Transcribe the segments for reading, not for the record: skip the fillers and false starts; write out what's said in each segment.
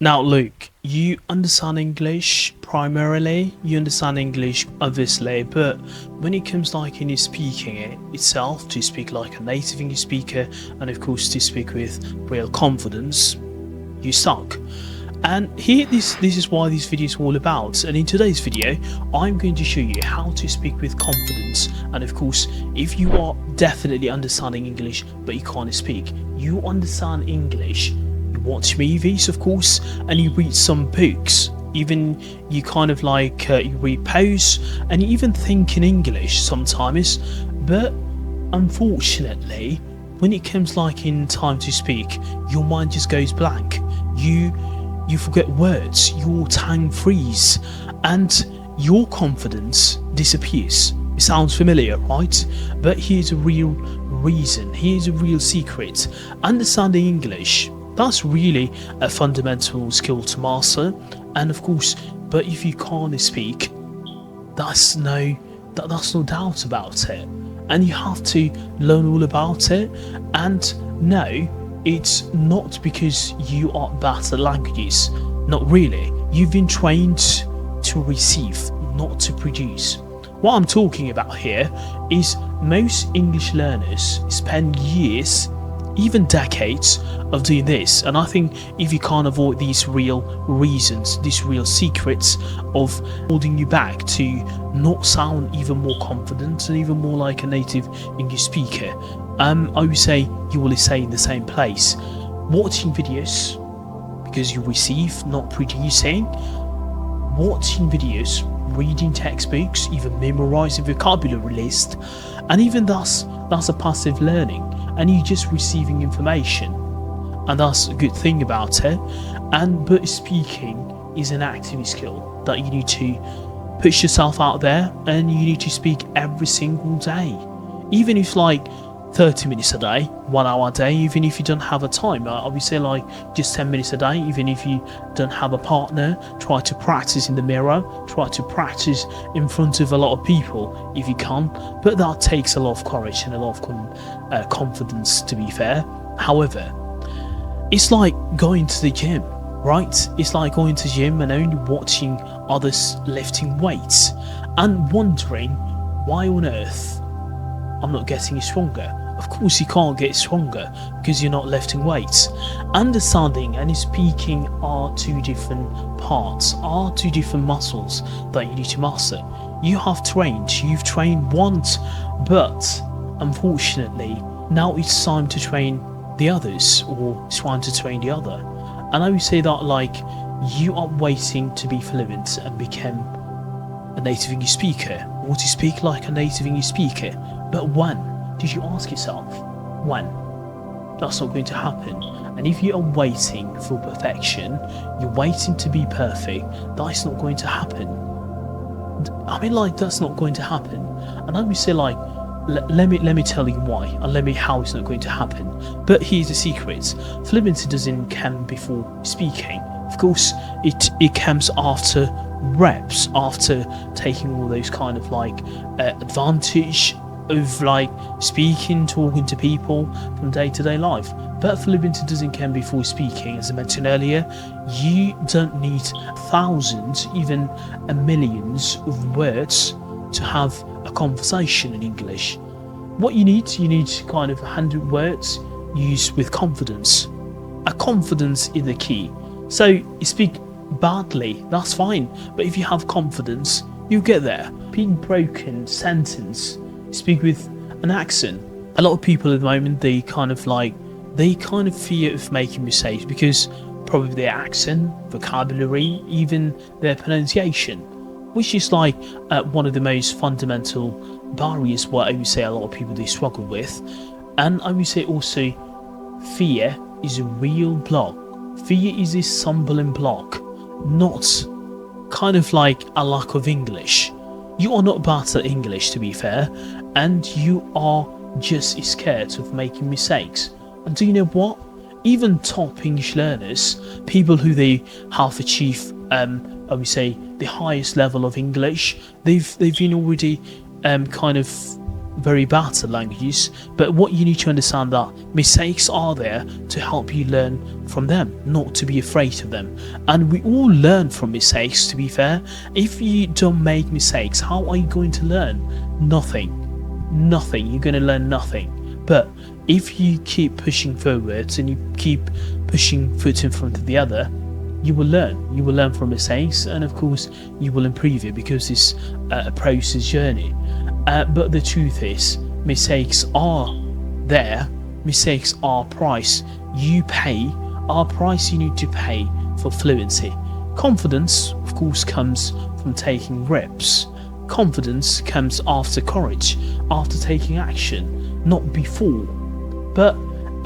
Now, look, you understand English primarily, you understand English obviously, but when it comes like in speaking it itself, to speak like a native English speaker, and of course to speak with real confidence, you suck. And here, this is why this video is all about. And in today's video, I'm going to show you how to speak with confidence. And of course, if you are definitely understanding English, but you can't speak, you understand English, you watch movies, of course, and you read some books. Even you kind of like, you read posts, and you even think in English sometimes. But unfortunately, when it comes like in time to speak, your mind just goes blank. You forget words, your tongue freeze, and your confidence disappears. It sounds familiar, right? But here's a real reason, here's a real secret. Understanding English, that's really a fundamental skill to master. And of course, but if you can't speak, that's no doubt about it. And you have to learn all about it. And no, it's not because you are bad at languages. Not really. You've been trained to receive, not to produce. What I'm talking about here is most English learners spend years, even decades, of doing this. And I think if you can't avoid these real reasons, these real secrets of holding you back to not sound even more confident and even more like a native English speaker, I would say you will stay in the same place. Watching videos because you receive, not producing. Watching videos, reading textbooks, even memorising vocabulary list, and even that's a passive learning, and you're just receiving information, and that's a good thing about it. But speaking is an active skill that you need to push yourself out there, and you need to speak every single day, even if like 30 minutes a day, 1 hour a day, even if you don't have a time. I would say like just 10 minutes a day, even if you don't have a partner. Try to practice in the mirror, try to practice in front of a lot of people if you can, but that takes a lot of courage and a lot of confidence, to be fair. However, it's like going to the gym, right? It's like going to the gym and only watching others lifting weights and wondering why on earth I'm not getting stronger. Of course you can't get stronger because you're not lifting weights. Understanding and speaking are two different parts, are two different muscles that you need to master. You've trained once, but unfortunately now it's time to train the others, or trying to train the other. And I would say that like you are waiting to be fluent and become a native English speaker, or to speak like a native English speaker. But when? Did you ask yourself? When? That's not going to happen. And if you are waiting for perfection, you're waiting to be perfect, that's not going to happen. I mean, like, that's not going to happen. And I would say like, let me tell you why, and how it's not going to happen. But here's the secret. Fluency doesn't come before speaking. Of course, it comes after reps, after taking all those kind of like advantage of like speaking, talking to people from day-to-day life. But fluency doesn't come before speaking. As I mentioned earlier, you don't need thousands, even millions of words to have a conversation in English. What you need kind of 100 words used with confidence. A confidence is the key. So you speak badly, that's fine, but if you have confidence, you get there. Being broken sentence, speak with an accent. A lot of people at the moment, they kind of fear of making mistakes because probably their accent, vocabulary, even their pronunciation, which is like one of the most fundamental barriers what I would say a lot of people they struggle with. And I would say also fear is a real block. Fear is a stumbling block, not kind of like a lack of English. You are not bad at English, to be fair, and you are just scared of making mistakes. And do you know what? Even top English learners, people who they have achieved, I would say, the highest level of English, they've been already kind of very bad at languages, but what you need to understand that mistakes are there to help you learn from them, not to be afraid of them. And we all learn from mistakes, to be fair. If you don't make mistakes, how are you going to learn? Nothing. You're going to learn nothing. But if you keep pushing forwards and you keep pushing foot in front of the other, you will learn from mistakes, and of course you will improve it, because it's a process journey. But the truth is, mistakes are there. Mistakes are price you need to pay for fluency. Confidence, of course, comes from taking reps. Confidence comes after courage, after taking action, not before. But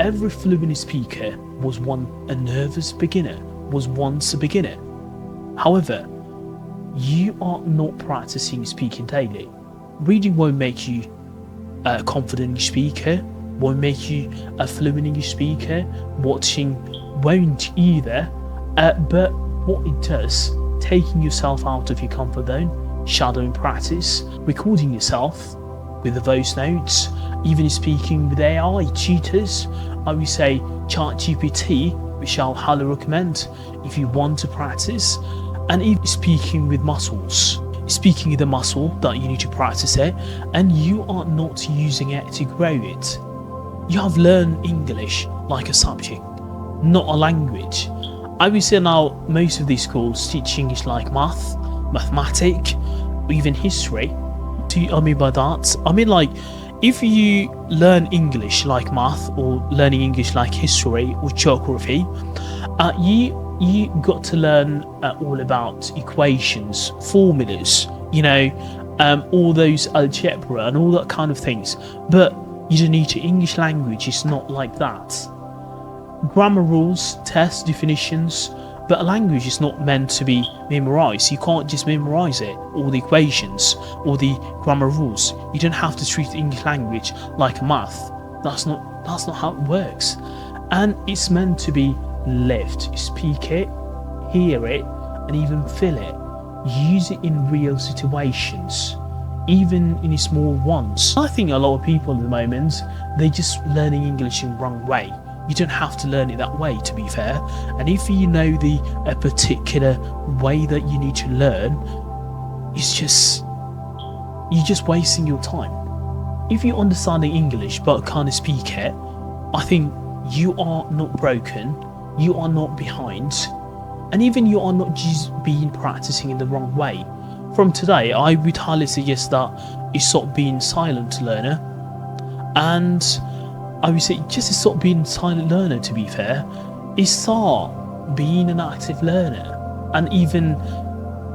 every fluent speaker was once a beginner. However, you are not practicing speaking daily. Reading won't make you a confident English speaker, won't make you a fluent English speaker. Watching won't either. But what it does, taking yourself out of your comfort zone, shadowing practice, recording yourself with the voice notes, even speaking with AI tutors. I would say ChatGPT, which I'll highly recommend if you want to practice. And even speaking with muscles. Speaking is the muscle that you need to practice it, and you are not using it to grow it. You have learned English like a subject, not a language. I would say now most of these schools teach English like mathematics, or even history. What do I mean by that? I mean, like, if you learn English like math, or learning English like history or geography, you got to learn all about equations, formulas, all those algebra and all that kind of things. But you don't need to. English language is not like that. Grammar rules, tests, definitions, but a language is not meant to be memorized. You can't just memorize it, all the equations, or the grammar rules. You don't have to treat the English language like math. That's not how it works. And it's meant to be lived. Speak it, hear it, and even feel it. Use it in real situations, even in small ones. I think a lot of people at the moment, they're just learning English in the wrong way. You don't have to learn it that way, to be fair. And if you know a particular way that you need to learn, you're just wasting your time. If you're understanding English but can't speak it, I think you are not broken. You are not behind, and even you are not just practicing in the wrong way. From today, I would highly suggest that you stop being silent learner, and I would say just stop being silent learner. To be fair, is start being an active learner, and even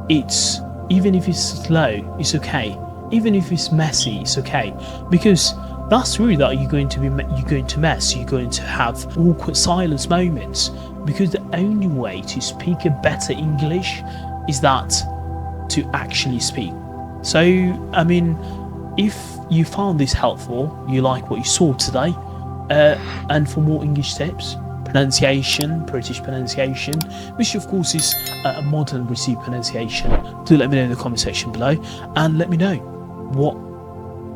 if it's slow, it's okay. Even if it's messy, it's okay, because that's true that you're going to mess. You're going to have awkward silence moments, because the only way to speak a better English is that to actually speak. So, I mean, if you found this helpful, you like what you saw today, and for more English tips, pronunciation, British pronunciation, which of course is a modern received pronunciation, do let me know in the comment section below, and let me know what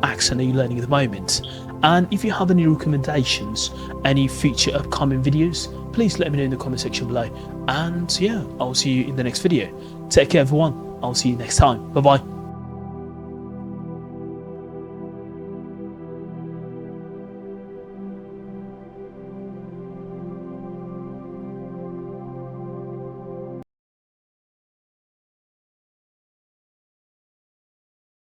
accent are you learning at the moment. And if you have any recommendations, any future upcoming videos, please let me know in the comment section below. And yeah, I'll see you in the next video. Take care everyone, I'll see you next time. Bye bye.